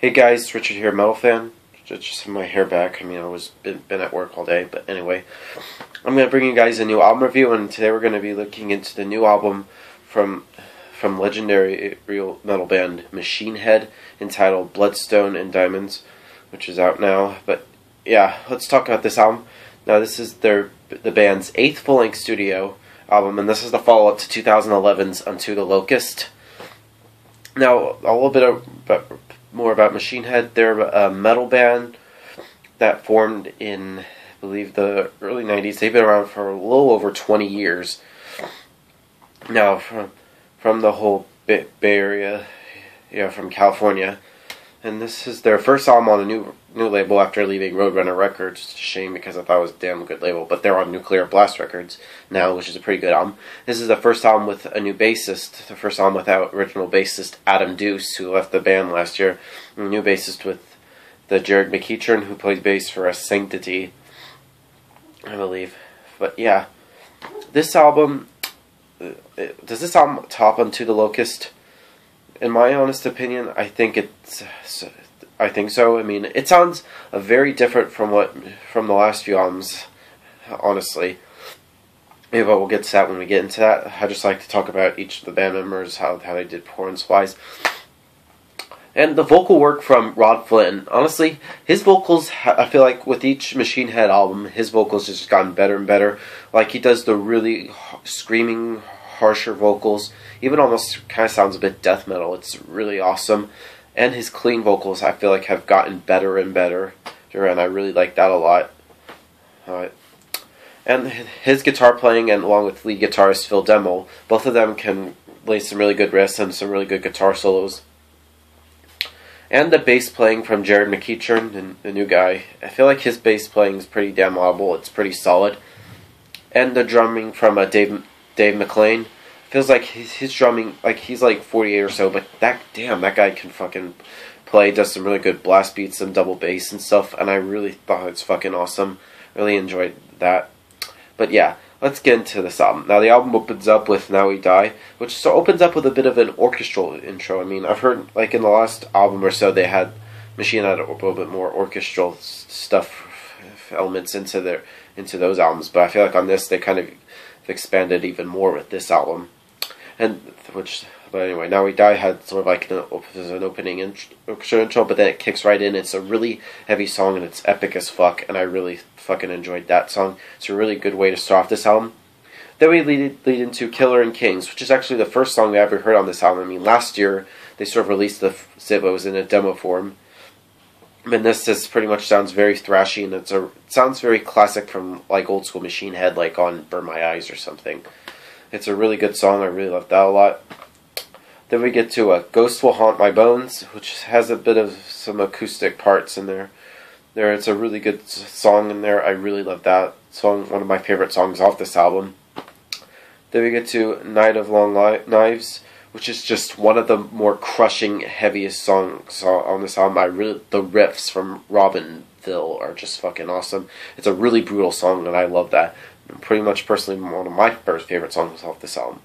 Hey guys, Richard here, Metal Fan. Just have my hair back. I mean, I was been at work all day, but anyway, I'm gonna bring you guys a new album review, and today we're gonna be looking into the new album from legendary real metal band Machine Head, entitled Bloodstone and Diamonds, which is out now. But yeah, let's talk about this album. Now, this is the band's 8th full-length studio album, and this is the follow-up to 2011's Unto the Locust. Now, a little bit more about Machine Head. They're a metal band that formed in, I believe, the early 90s. They've been around for a little over 20 years. Now, from the whole Bay Area, from California. And this is their first album on a new label after leaving Roadrunner Records. It's a shame because I thought it was a damn good label, but they're on Nuclear Blast Records now, which is a pretty good album. This is the first album with a new bassist, the first album without original bassist Adam Deuce, who left the band last year. A new bassist with the Jared McEachern, who plays bass for a Sanctity, I believe. But yeah, this album, does this album top Unto the Locust? In my honest opinion, I think so. I mean, it sounds very different from the last few albums, honestly. Maybe we'll get to that when we get into that. I just like to talk about each of the band members, how they did performance-wise. And the vocal work from Rod Flynn. Honestly, his vocals, I feel like with each Machine Head album, his vocals just gotten better and better. Like, he does the really screaming, harsher vocals. Even almost kind of sounds a bit death metal. It's really awesome. And his clean vocals, I feel like, have gotten better and better. And I really like that a lot. And his guitar playing, and along with lead guitarist Phil Demmel, both of them can lay some really good riffs and some really good guitar solos. And the bass playing from Jared McEachern, the new guy. I feel like his bass playing is pretty damn audible. It's pretty solid. And the drumming from Dave McLean. Feels like his drumming, like he's like 48 or so, but that guy can fucking play. Does some really good blast beats, some double bass and stuff, and I really thought it's fucking awesome. Really enjoyed that. But yeah, let's get into this album. Now, the album opens up with Now We Die, which opens up with a bit of an orchestral intro. I mean, I've heard, like, in the last album or so, Machine had a little bit more orchestral stuff, elements into those albums, but I feel like on this, they kind of expanded even more with this album. But anyway, Now We Die had sort of like an opening intro, but then it kicks right in. It's a really heavy song, and it's epic as fuck, and I really fucking enjoyed that song. It's a really good way to start off this album. Then we lead into Killer and Kings, which is actually the first song we ever heard on this album. I mean, last year, they sort of released the Zibos in a demo form. And this just pretty much sounds very thrashy, and it sounds very classic from, like, old school Machine Head, like on Burn My Eyes or something. It's a really good song. I really love that a lot. Then we get to Ghost Will Haunt My Bones, which has a bit of some acoustic parts in there. It's a really good song in there. I really love that song. One of my favorite songs off this album. Then we get to Night of Long Knives, which is just one of the more crushing, heaviest songs on this album. The riffs from Robinville are just fucking awesome. It's a really brutal song, and I love that. Pretty much, personally, one of my favorite songs off this album.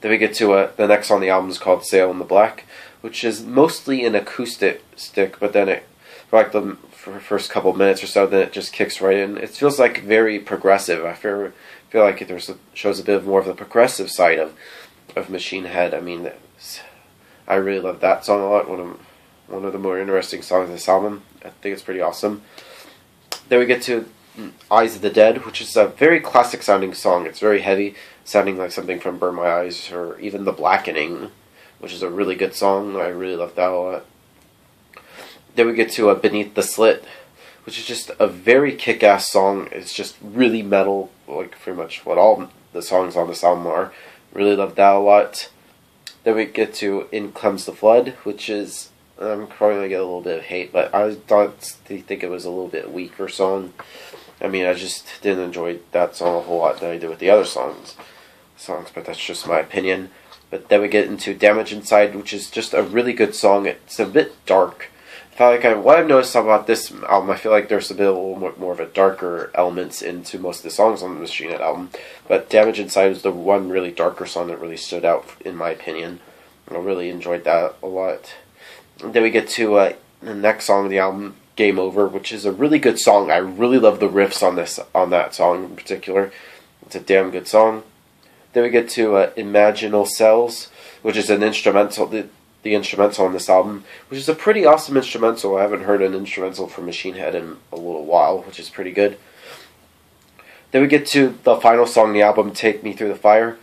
Then we get to the next on the album is called Sail in the Black, which is mostly an acoustic stick, but then for the first couple minutes or so, then it just kicks right in. It feels like very progressive. I feel like it shows a bit more of the progressive side of Machine Head. I mean, I really love that song a lot. One of the more interesting songs of this album. I think it's pretty awesome. Then we get to Eyes of the Dead, which is a very classic sounding song. It's very heavy, sounding like something from Burn My Eyes, or even The Blackening, which is a really good song. I really love that a lot. Then we get to Beneath the Slit, which is just a very kick-ass song. It's just really metal, like pretty much what all the songs on this album are. Really love that a lot. Then we get to In Comes the Flood, which is, I'm probably going to get a little bit of hate, but I think it was a little bit weaker song. I mean, I just didn't enjoy that song a whole lot than I did with the other songs, but that's just my opinion. But then we get into Damage Inside, which is just a really good song. It's a bit dark. What I've noticed about this album, I feel like there's a little more of a darker elements into most of the songs on the Machine Head album. But Damage Inside is the one really darker song that really stood out, in my opinion. I really enjoyed that a lot. Then we get to the next song of the album, Game Over, which is a really good song. I really love the riffs on that song in particular. It's a damn good song. Then we get to Imaginal Cells, which is an instrumental, the instrumental on this album, which is a pretty awesome instrumental. I haven't heard an instrumental from Machine Head in a little while, which is pretty good. Then we get to the final song on the album, Take Me Through the Fire.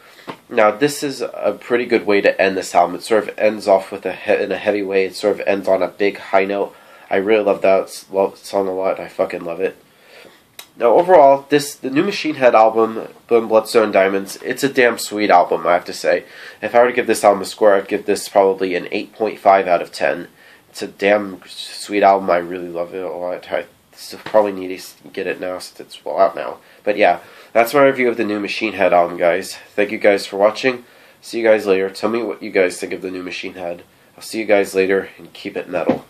Now, this is a pretty good way to end this album. It sort of ends off with in a heavy way. It sort of ends on a big high note. I really love that song a lot. I fucking love it. Now, overall, the new Machine Head album, Bloodstone Diamonds, it's a damn sweet album, I have to say. If I were to give this album a score, I'd give this probably an 8.5 out of 10. It's a damn sweet album. I really love it a lot. I probably need to get it now since it's well out now. But yeah, that's my review of the new Machine Head album, guys. Thank you guys for watching. See you guys later. Tell me what you guys think of the new Machine Head. I'll see you guys later, and keep it metal.